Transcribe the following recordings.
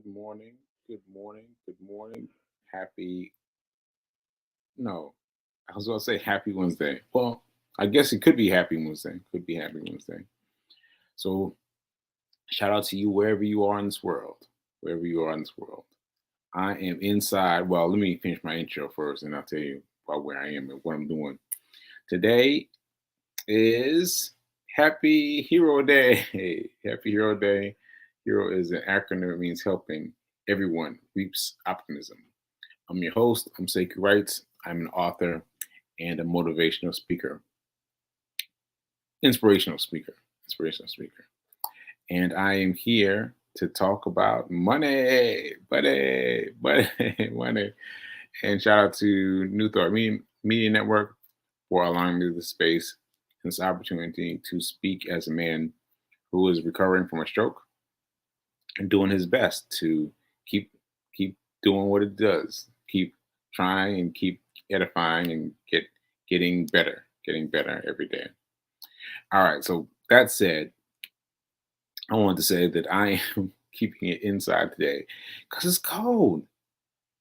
morning, good morning, good morning. Happy, no, I was going to say happy Wednesday. Well, I guess it could be happy Wednesday. Could be happy Wednesday. So, shout out to you wherever you are in this world. Wherever you are in this world. I am inside. Well, let me finish my intro first and I'll tell you about where I am and what I'm doing. Today is Happy Hero Day. Happy Hero Day. Hero is an acronym. It means helping everyone reaps optimism. I'm your host. I'm Sekou Wrights. I'm an author and a motivational speaker, inspirational speaker. And I am here to talk about money. And shout out to New Thought Media Network for allowing me the space and this opportunity to speak as a man who is recovering from a stroke and doing his best to keep keep doing what it does, keep trying and keep edifying and getting better every day. All right, so that said, I wanted to say that I am keeping it inside today because it's cold.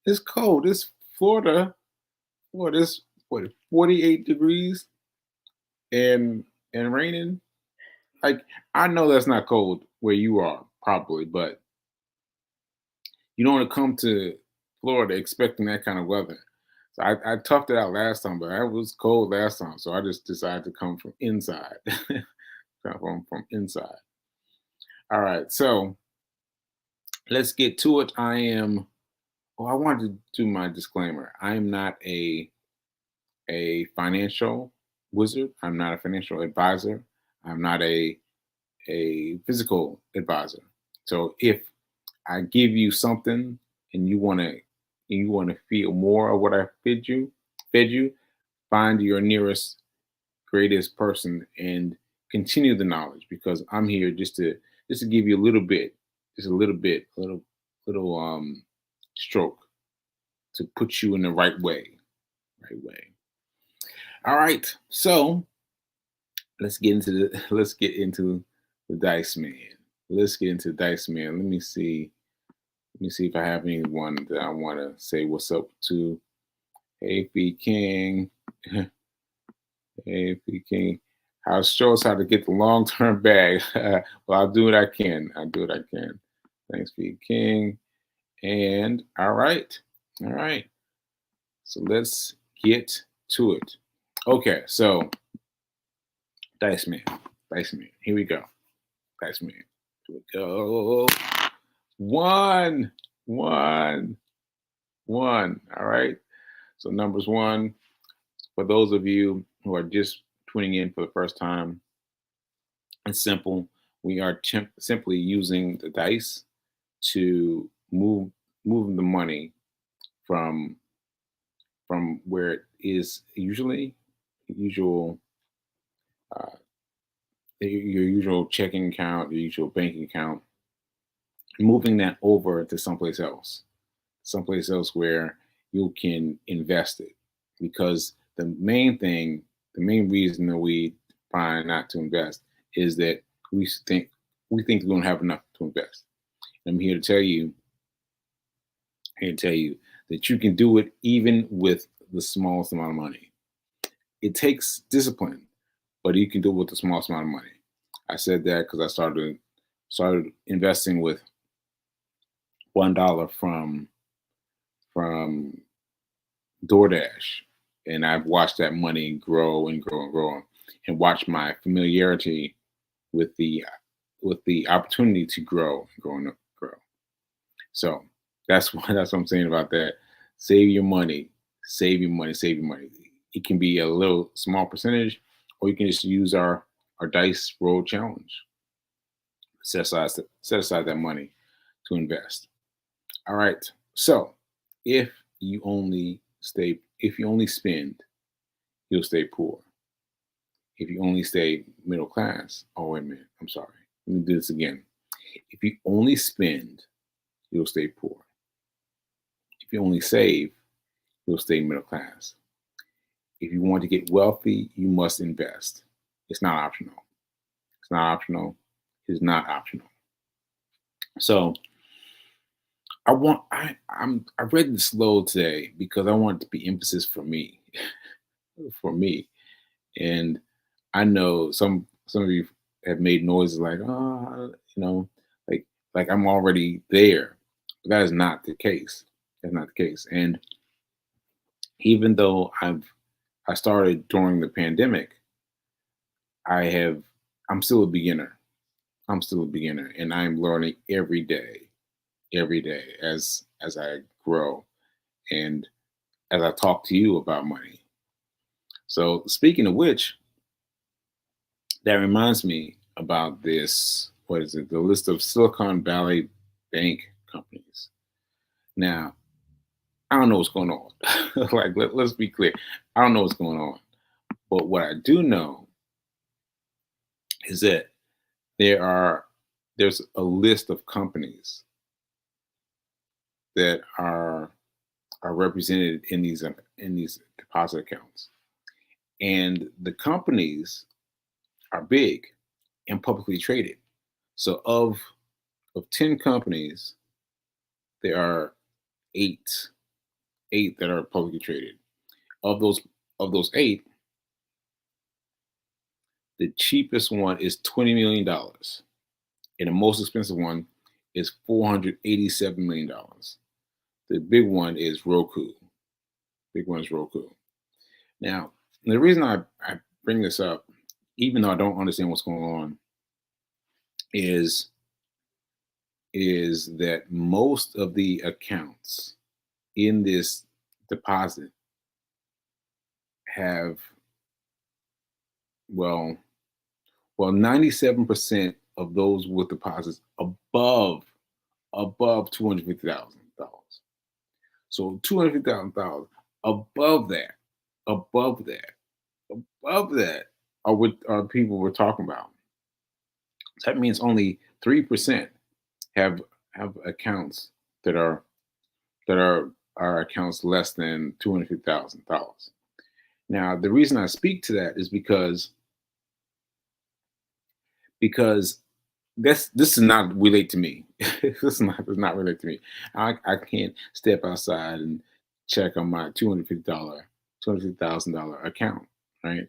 It's cold. It's Florida. It's what 48 degrees and raining. Like, I know that's not cold where you are, probably, but you don't want to come to Florida expecting that kind of weather. So I toughed it out last time, but it was cold last time. So I just decided to come from inside. Come from inside. All right. So let's get to it. I wanted to do my disclaimer. I am not a financial wizard. I'm not a financial advisor. I'm not a physical advisor. So if I give you something and you want to feel more of what I fed you, find your nearest greatest person and continue the knowledge because I'm here just to give you a little bit, just a little stroke to put you in the right way. Right way. All right. So let's get into the Dice Man. Let's get into the Dice Man. Let me see if I have anyone that I want to say what's up to. Hey, P King. Hey, P King. Show us how to get the long term bag. Well, I'll do what I can. Thanks, P King. And all right. So let's get to it. Okay, so Dice Man. Here we go. Dice Man. Here we go. One. All right. So numbers one. For those of you who are just tuning in for the first time, it's simple. We are simply using the dice to move the money from where it is usual uh, your usual checking account, your usual banking account, moving that over to someplace else where you can invest it. Because the main reason that we find not to invest is that we think we don't have enough to invest. I'm here to tell you that you can do it even with the smallest amount of money. It takes discipline, but you can do it with the smallest amount of money. I said that because I started investing with $1 from DoorDash, and I've watched that money grow and grow and grow, and watch my familiarity with the opportunity to grow and grow and grow. So that's what I'm saying about that. Save your money, save your money, save your money. It can be a little small percentage, or you can just use our dice roll challenge. Set aside that money to invest. All right. So if you only spend, you'll stay poor. If you only stay middle class, oh wait a minute, I'm sorry. Let me do this again. If you only spend, you'll stay poor. If you only save, you'll stay middle class. If you want to get wealthy, you must invest. It's not optional. It's not optional. It's not optional. So I read this slow today because I want it to be emphasis for me, for me. And I know some of you have made noises like, oh, like I'm already there. But that is not the case. That's not the case. And even though I started during the pandemic, I have I'm still a beginner. I'm still a beginner, and I'm learning every day as I grow and as I talk to you about money. So speaking of which, that reminds me about this. What is it? The list of Silicon Valley bank companies. Now, I don't know what's going on. Let's be clear. I don't know what's going on. But what I do know is that there are there's a list of companies that are represented in these deposit accounts, and the companies are big and publicly traded. So of 10 companies, there are eight eight that are publicly traded. Of those eight, the cheapest one is $20 million, and the most expensive one is $487 million. The big one is Roku. Big one is Roku. Now, the reason I bring this up, even though I don't understand what's going on, is is that most of the accounts in this deposit have, well, 97% of those with deposits above $250,000. So $250,000, above that, above that, above that are what are people we're talking about. So that means only 3% have accounts that are accounts less than $250,000. Now, the reason I speak to that is because this does not relate to me. Does not relate to me. I can't step outside and check on my $250,000 account, right?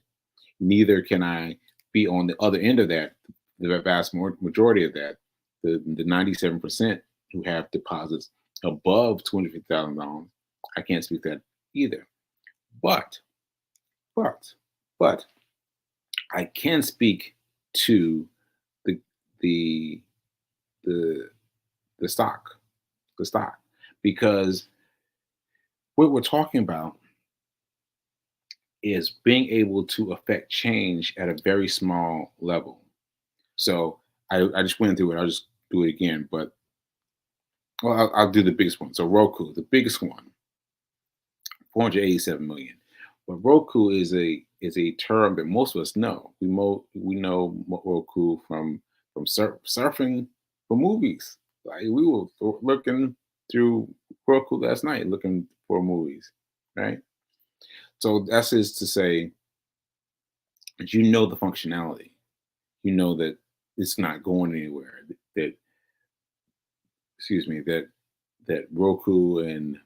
Neither can I be on the other end of that, the vast majority of that, the 97% who have deposits above $250,000. I can't speak that either. But but but I can speak to the the the the stock, the stock, because what we're talking about is being able to affect change at a very small level. So I just went through it. I'll just do it again, but well, I'll do the biggest one. So Roku, the biggest one, 487 million. But Roku is a term that most of us know. We know Roku from surfing for movies. Like we were looking through Roku last night, looking for movies, right? So that's is to say that you know the functionality. You know that it's not going anywhere. That excuse me, that Roku and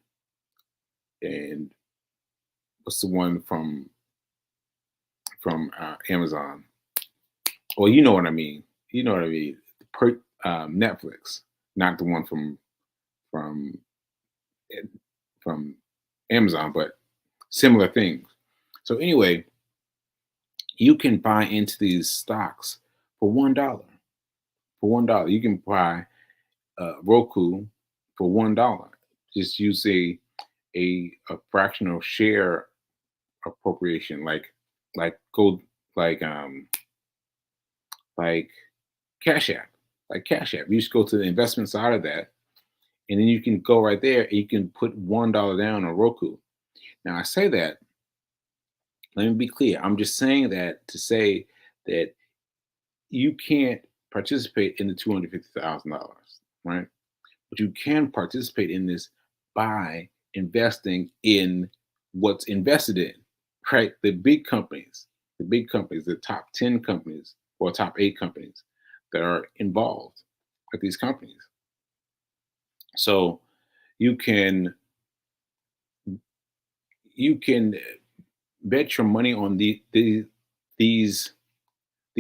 what's the one from Amazon? Well, you know what I mean. You know what I mean. Netflix, not the one from eh, from Amazon, but similar things. So anyway, you can buy into these stocks for $1. For $1, you can buy Roku for $1. Just use a fractional share appropriation, like go like um like Cash App, like Cash App. You just go to the investment side of that, and then you can go right there and you can put $1 down on Roku. Now I say that, let me be clear. I'm just saying that to say that you can't participate in the $250,000, right? But you can participate in this by investing in what's invested in, right? The big companies, the top 10 companies or top 8 companies that are involved with these companies. So you can you can bet your money on these these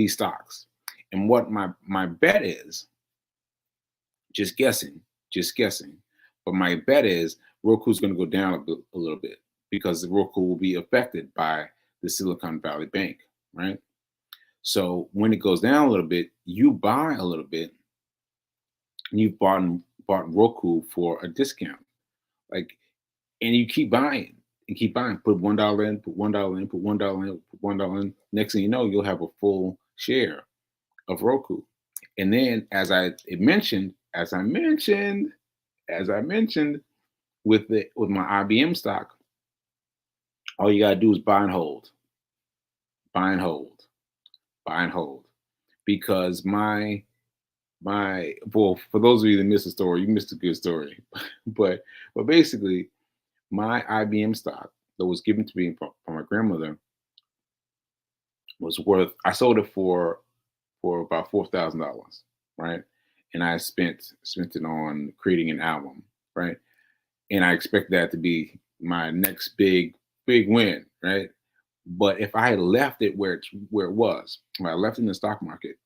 stocks. And what my bet is, just guessing, just guessing, but my bet is Roku's going to go down a little bit because Roku will be affected by the Silicon Valley Bank, right? So when it goes down a little bit, you buy a little bit, and you've bought Roku for a discount, like, and you keep buying and keep buying. Put $1 in, put $1 in, put $1 in, put $1 in. Next thing you know, you'll have a full share of Roku. And then, as I mentioned, with my IBM stock, all you gotta do is buy and hold, buy and hold, buy and hold, because my well, for those of you that missed the story, you missed a good story, but basically, my IBM stock that was given to me from my grandmother was worth. I sold it for about $4,000, right? And I spent it on creating an album, right? And I expect that to be my next big win, right? But if I had left it where it was, when I left it in the stock market,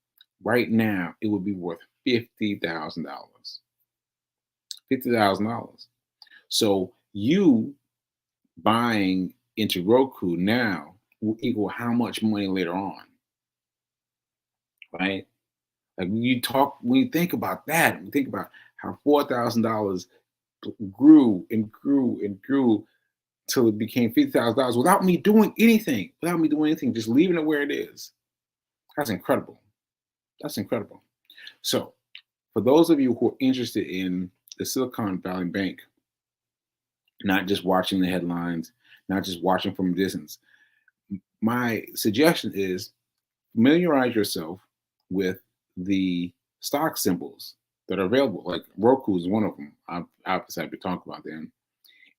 right now it would be worth $50,000. $50,000. So you buying into Roku now will equal how much money later on, right? Like when you think about that, and think about how $4,000 grew and grew and grew till it became $50,000 without me doing anything, just leaving it where it is. That's incredible. That's incredible. So, for those of you who are interested in the Silicon Valley Bank, not just watching the headlines, not just watching from a distance, my suggestion is familiarize yourself with the stock symbols that are available. Like Roku is one of them. I've obviously been talking about them,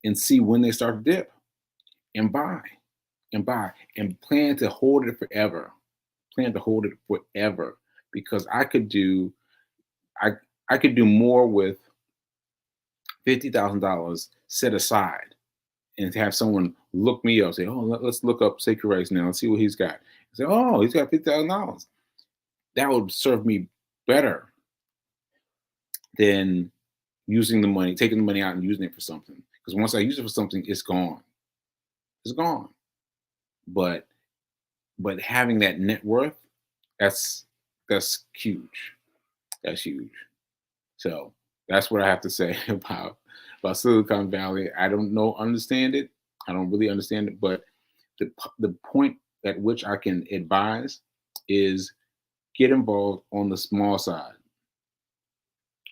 and see when they start to dip, and buy, and buy, and plan to hold it forever. Plan to hold it forever, because I I could do more with $50,000 set aside, and to have someone look me up, say, "Oh, let's look up Sacred Rice now. Let's see what he's got." Say, "Oh, he's got $50,000." That would serve me better than using the money, taking the money out and using it for something. Because once I use it for something, it's gone. It's gone. But having that net worth, that's that's huge. That's huge. So that's what I have to say about Silicon Valley. I don't know, understand it. I don't really understand it, but the point at which I can advise is get involved on the small side.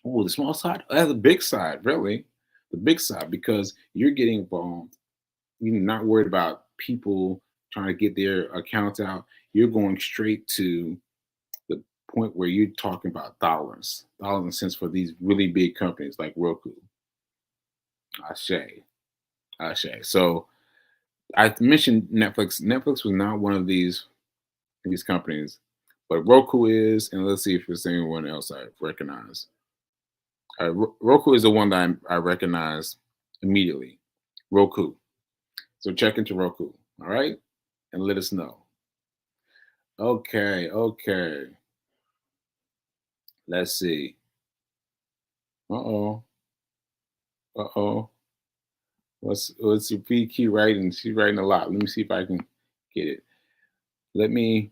Oh, the small side? That's the big side, really. The big side, because you're getting involved. You're not worried about people trying to get their accounts out. You're going straight to the point where you're talking about dollars and cents for these really big companies like Roku. Ashe, Ashe. So I mentioned Netflix. Netflix was not one of these companies, but Roku is, and let's see if there's anyone else I recognize. Roku is the one that I recognize immediately. Roku. So check into Roku. All right, and let us know. Okay, okay. Let's see. Uh oh. Uh oh. What's your PQ writing? She's writing a lot. Let me see if I can get it. Let me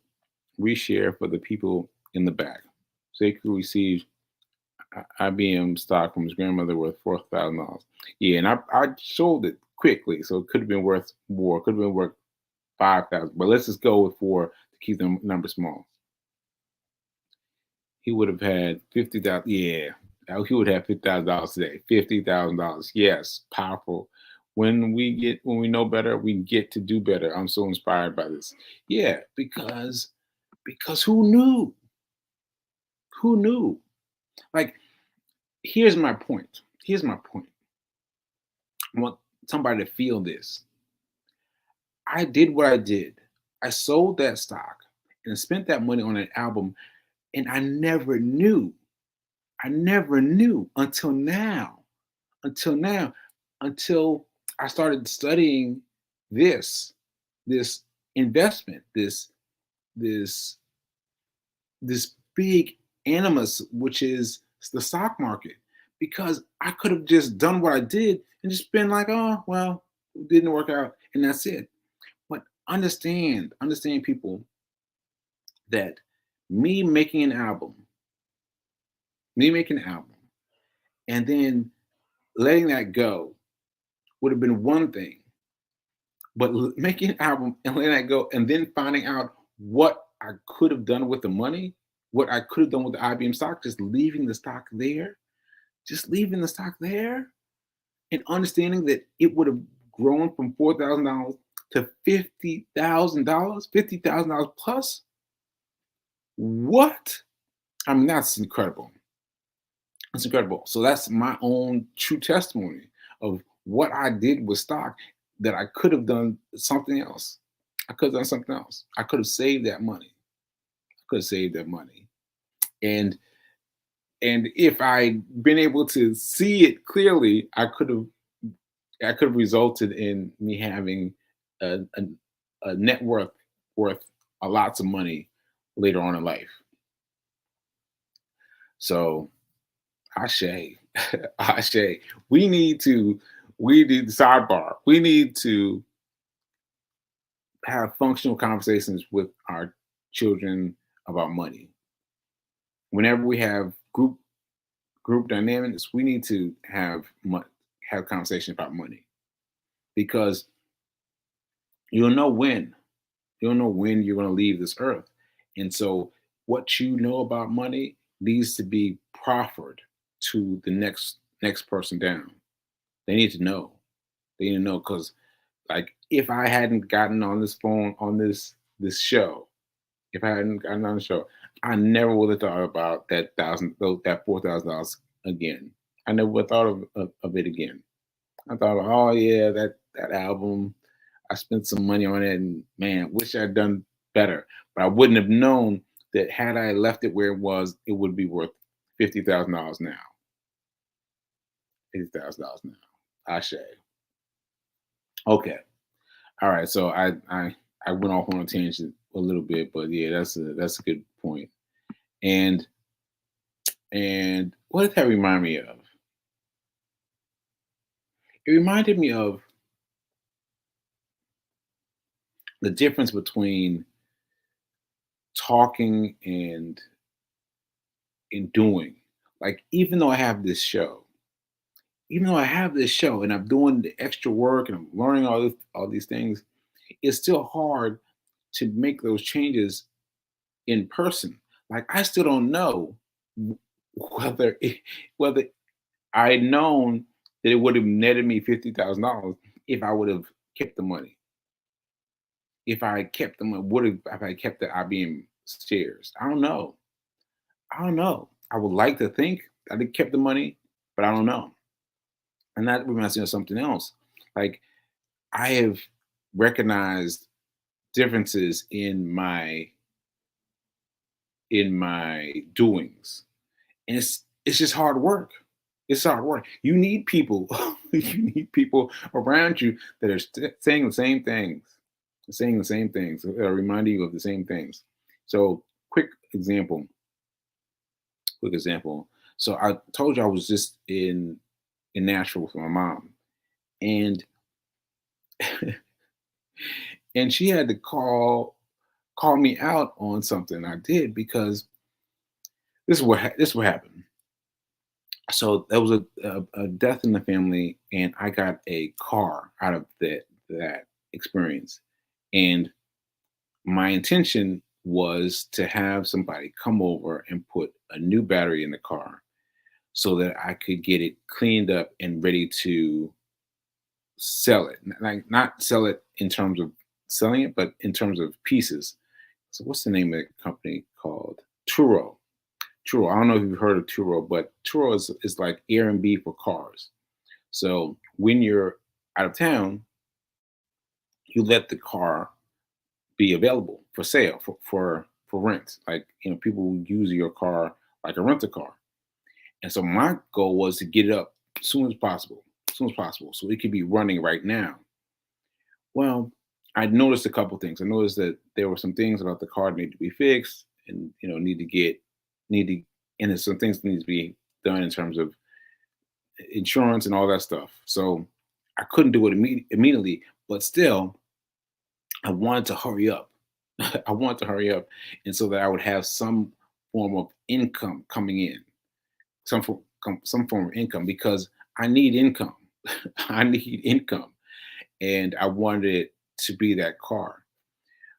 reshare for the people in the back. Sekou received IBM stock from his grandmother worth $4,000. Yeah, and I sold it quickly, so it could have been worth more. Could have been worth 5,000. But let's just go with 4 to keep the number small. He would have had 50,000. Yeah, he would have $50,000 today. $50,000. Yes, powerful. When we know better, we get to do better. I'm so inspired by this. Yeah, because who knew? Who knew? Like, here's my point. Here's my point. I want somebody to feel this. I did what I did. I sold that stock and spent that money on an album, and I never knew. I never knew until now. until now, until I started studying this, this investment, this this big animus, which is the stock market, because I could have just done what I did and just been like, oh, well, it didn't work out, and that's it. But understand people that me making an album, me making an album, and then letting that go would have been one thing. But making an album and letting that go, and then finding out what I could have done with the money, what I could have done with the IBM stock, just leaving the stock there, just leaving the stock there, and understanding that it would have grown from $4,000 to $50,000, $50,000 plus. What? I mean, that's incredible. That's incredible. So that's my own true testimony of what I did with stock, that I could have done something else. I could have done something else. I could have saved that money. I could have saved that money. And if I'd been able to see it clearly, I could have resulted in me having a net worth a lots of money later on in life. So Ashe, Ashe. We need to, we need sidebar. We need to have functional conversations with our children about money. Whenever we have group dynamics, we need to have conversations about money, because you'll know when you'll know when you're going to leave this earth, and so what you know about money needs to be proffered to the next person down. They need to know. They need to know, because, like, if I hadn't gotten on this phone on this show, if I hadn't gotten on the show, I never would have thought about that $4,000 again. I never would have thought of it again. I thought, oh yeah, that album, I spent some money on it, and man, wish I'd done better. But I wouldn't have known that had I left it where it was, it would be worth $50,000 now. $50,000 now. Ashe. Okay. All right. So I went off on a tangent a little bit, but yeah, that's a good point. And what did that remind me of? It reminded me of the difference between talking and doing. Like, even though I have this show and I'm doing the extra work and I'm learning all these things, it's still hard to make those changes in person. Like, I still don't know whether I'd known that it would have netted me $50,000 if I would have kept the money. If I kept them, would have if I kept the IBM shares. I don't know. I don't know. I would like to think I would kept the money, but I don't know. And that reminds me of something else. Like, I have recognized differences in my doings, and it's just hard work. It's hard work. You need people. You need people around you that are saying the same things, that are reminding you of the same things. So, quick example. Quick example. So I told you I was just in Nashville with my mom, and and she had to call me out on something I did, because this is what happened. So there was a death in the family, and I got a car out of that experience, and my intention was to have somebody come over and put a new battery in the car so that I could get it cleaned up and ready to sell it. Like, not sell it in terms of selling it, but in terms of pieces. So what's the name of the company called? Turo. Turo. I don't know if you've heard of Turo, but Turo is like Airbnb for cars. So when you're out of town, you let the car be available for sale, for rent. Like, people use your car like a rental car. And so my goal was to get it up as soon as possible, as soon as possible, so it could be running right now. Well, I noticed a couple things. I noticed that there were some things about the car that need to be fixed, and need to, and there's some things that need to be done in terms of insurance and all that stuff. So I couldn't do it immediately, but still, I wanted to hurry up. I wanted to hurry up, and so that I would have some form of income coming in, some form of income, because I need income. I need income, and I wanted it to be that car.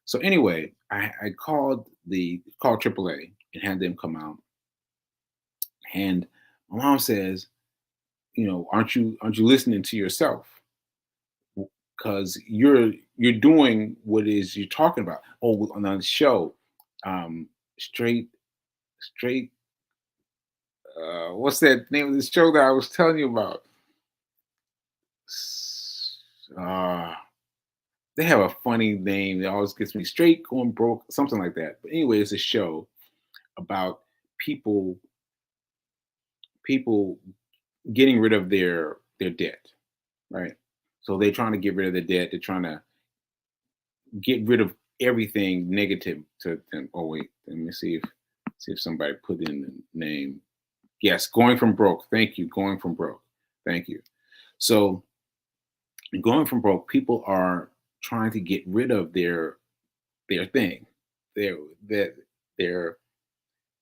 So anyway, I called AAA and had them come out, and my mom says, aren't you listening to yourself? Because you're doing what it is you're talking about. Oh, on the show, um, straight straight. What's that name of the show that I was telling you about? Uh, they have a funny name that always gets me straight going broke, something like that. But anyway, it's a show about people people getting rid of their debt, right? So they're trying to get rid of the debt. They're trying to get rid of everything negative to them. Oh wait, let me see if somebody put in the name. Yes, going from broke. Thank you. Going from broke. Thank you. So going from broke, people are trying to get rid of their thing, their their their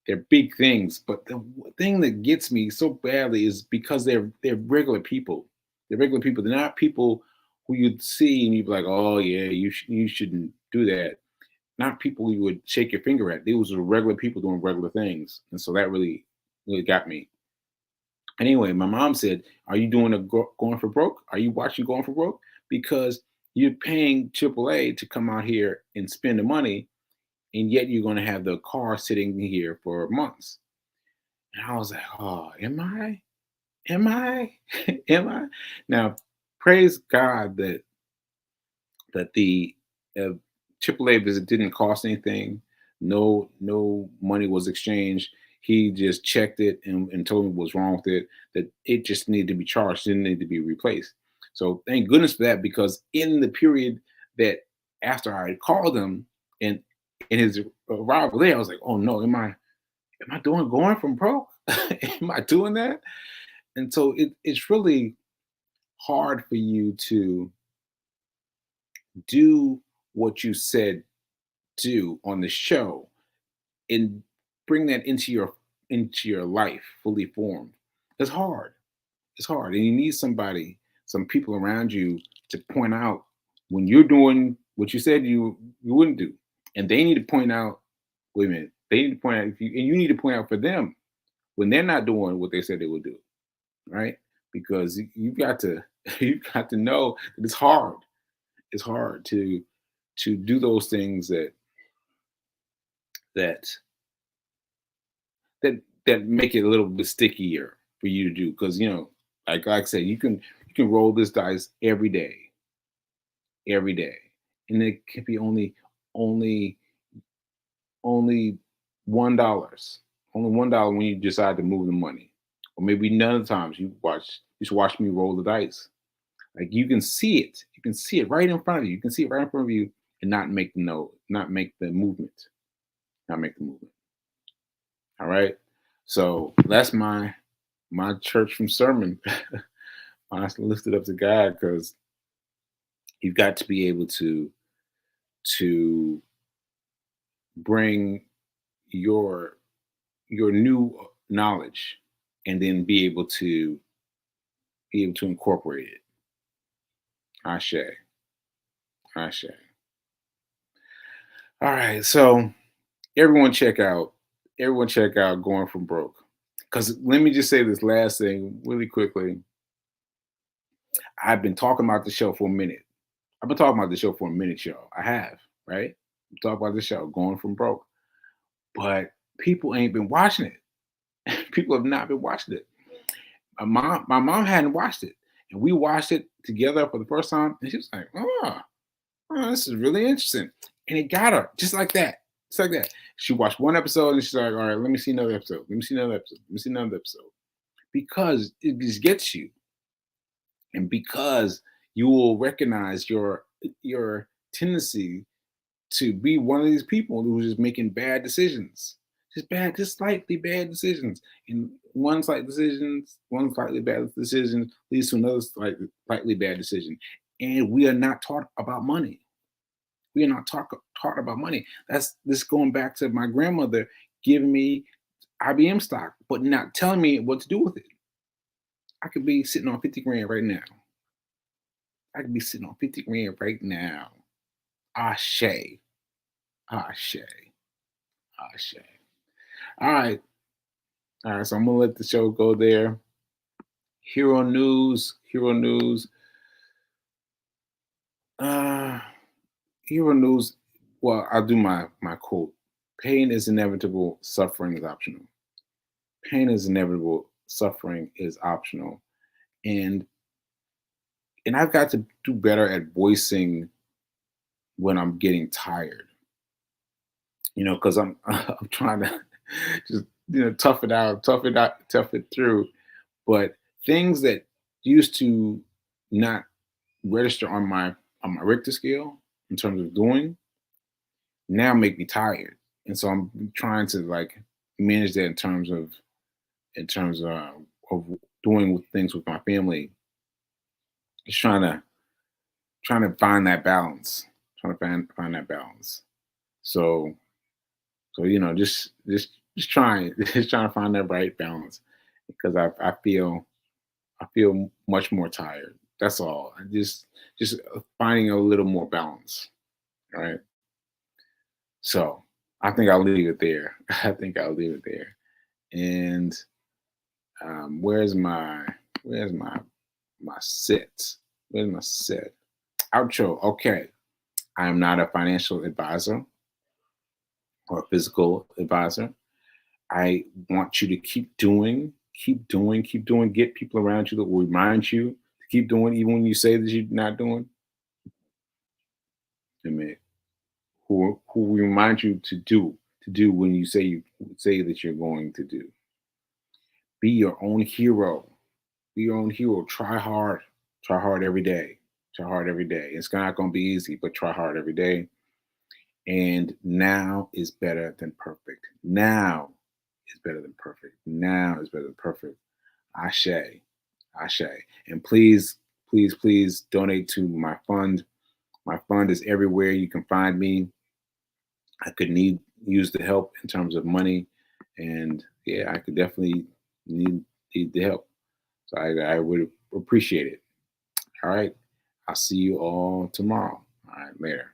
their big things. But the thing that gets me so badly is because they're regular people. They're regular people. They're not people who you'd see and you'd be like, oh yeah, you shouldn't do that. Not people you would shake your finger at. These were regular people doing regular things, and so that really got me. Anyway, my mom said, "Are you doing going for broke? Are you watching Going for Broke? Because you're paying AAA to come out here and spend the money, and yet you're going to have the car sitting here for months." And I was like, "Oh, am I? Am I? Am I?" Now, praise God that the uh, AAA visit didn't cost anything. No money was exchanged. He just checked it and told me what was wrong with it. That it just needed to be charged, didn't need to be replaced. So thank goodness for that, because in the period that after I had called him and in his arrival there, I was like, oh no, am I doing going from broke? Am I doing that? And so it's really hard for you to do what you said do on the show and bring that into your life fully formed. It's hard. It's hard, and you need some people around you to point out when you're doing what you said you wouldn't do, and they need to point out. Wait a minute. They need to point out and you need to point out for them when they're not doing what they said they would do, right? Because you've got to you've got to know that it's hard. It's hard to do those things that that make it a little bit stickier for you to do, because like I said, you can roll this dice every day, and it can be only only $1, only $1 when you decide to move the money, or maybe none of the times you just watch me roll the dice. Like you can see it right in front of you, you can see it right in front of you, and not make the note, not make the movement, not make the movement. All right. So that's my church from sermon. I lifted up to God, because you've got to be able to bring your new knowledge, and then be able to incorporate it. Ashe. Ashe. All right. So everyone check out Going from Broke. Because let me just say this last thing really quickly. I've been talking about the show for a minute. I've been talking about the show for a minute, y'all. I have, right? I'm talking about the show, Going from Broke. But people ain't been watching it. People have not been watching it. My mom hadn't watched it. And we watched it together for the first time. And she was like, oh, this is really interesting. And it got her just like that. Just like that. She watched one episode and she's like, all right, let me see another episode. Let me see another episode. Let me see another episode. because it just gets you, and because you will recognize your tendency to be one of these people who's just making bad decisions, just slightly bad decisions, and one slightly bad decision leads to another slightly bad decision, and we are not taught about money. We are not taught about money. That's this going back to my grandmother giving me IBM stock, but not telling me what to do with it. I could be sitting on 50 grand right now. I could be sitting on 50 grand right now. Ashe, ashe, ashe. All right, all right. So I'm gonna let the show go there. Hero news, hero news. Uh, hero news. Well, I'll do my quote. Pain is inevitable. Suffering is optional. Pain is inevitable. Suffering is optional. And I've got to do better at voicing when I'm getting tired. Because I'm trying to just tough it out, tough it through. But things that used to not register on my Richter scale in terms of doing now make me tired, and so I'm trying to like manage that in terms of doing with things with my family. Just trying to find that balance, trying to find that balance. So just trying just trying to find that right balance because I feel much more tired. That's all. Just finding a little more balance. Right. So I think I'll leave it there. I think I'll leave it there. And where's my sit? Where's my sit? Outro. Okay. I am not a financial advisor or a physical advisor. I want you to keep doing, keep doing, keep doing. Get people around you that will remind you to keep doing, even when you say that you're not doing. I mean, who remind you to do when you say that you're going to do. Be your own hero. Be your own hero. Try hard. Try hard every day. Try hard every day. It's not going to be easy, but try hard every day. And now is better than perfect. Now is better than perfect. Now is better than perfect. Ashe. Ashe. And please, please, please donate to my fund. My fund is everywhere you can find me. I could use the help in terms of money. And yeah, I could definitely need the help. So I would appreciate it. All right. I'll see you all tomorrow. All right, later.